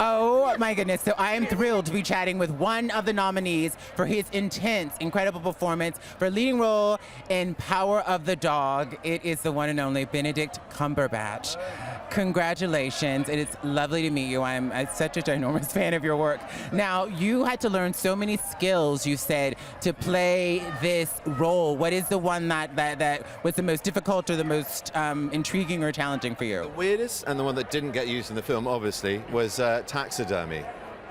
Oh my goodness. So I am thrilled to be chatting with one of the nominees for his intense, incredible performance for leading role in Power of the Dog. It is the one and only Benedict Cumberbatch. Congratulations. It is lovely to meet you. I'm such a ginormous fan of your work. Now, you had to learn so many skills, you said, to play this role. What is the one that was the most difficult or the most intriguing or challenging for you? The weirdest, and the one that didn't get used in the film, obviously, was taxidermy.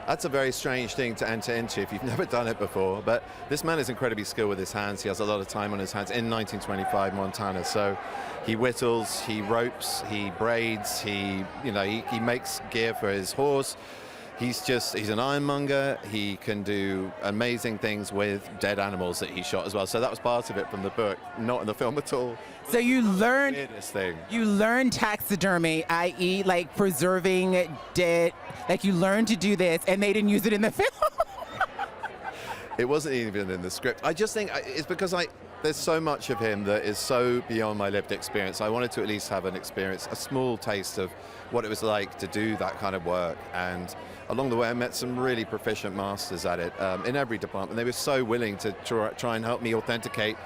That's a very strange thing to enter into if you've never done it before, but this man is incredibly skilled with his hands. He has a lot of time on his hands in 1925 Montana, so he whittles, he ropes, he braids, he makes gear for his horse. He's an ironmonger. He can do amazing things with dead animals that he shot as well. So that was part of it from the book, not in the film at all. So you learned taxidermy, i.e. like preserving dead, like you learned to do this and they didn't use it in the film. It wasn't even in the script. I just think it's because there's so much of him that is so beyond my lived experience. I wanted to at least have an experience, a small taste of what it was like to do that kind of work. And along the way, I met some really proficient masters at it in every department. They were so willing to try and help me authenticate,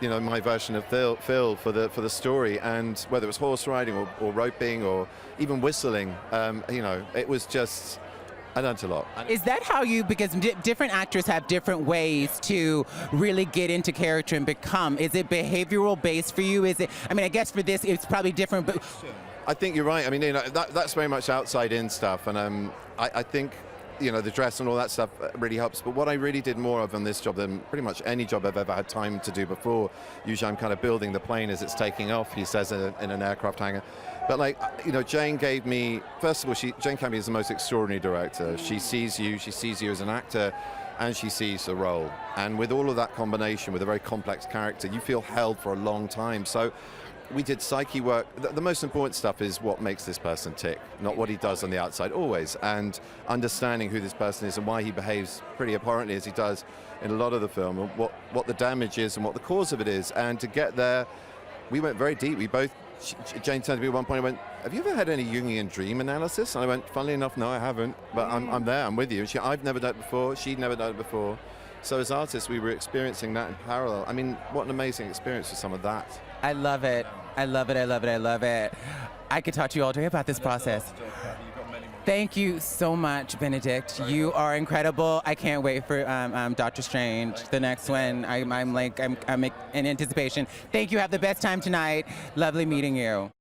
my version of Phil for the story. And whether it was horse riding or roping or even whistling, it was just. I learned a lot. Is that how you, because different actors have different ways to really get into character and become, is it behavioral based for you? Is it, I guess for this it's probably different, but. I think you're right. That's very much outside in stuff, and I think, the dress and all that stuff really helps. But what I really did more of on this job than pretty much any job I've ever had time to do before, usually I'm kind of building the plane as it's taking off, he says in an aircraft hangar. But Jane gave me, first of all, Jane Campion is the most extraordinary director. She sees you as an actor, and she sees the role. And with all of that combination, with a very complex character, you feel held for a long time. So we did psyche work. The most important stuff is what makes this person tick, not what he does on the outside, always. And understanding who this person is and why he behaves pretty abhorrently as he does in a lot of the film, and what the damage is and what the cause of it is. And to get there, we went very deep. Jane turned to me at one point and went, "Have you ever had any Jungian dream analysis?" And I went, "Funnily enough, no, I haven't, but I'm there, I'm with you." And I've never done it before, she'd never done it before. So as artists, we were experiencing that in parallel. What an amazing experience with some of that. I love it. I love it. I love it. I love it. I could talk to you all day about this process. Thank you so much, Benedict. You are incredible. I can't wait for Doctor Strange, the next one. I'm in anticipation. Thank you. Have the best time tonight. Lovely meeting you.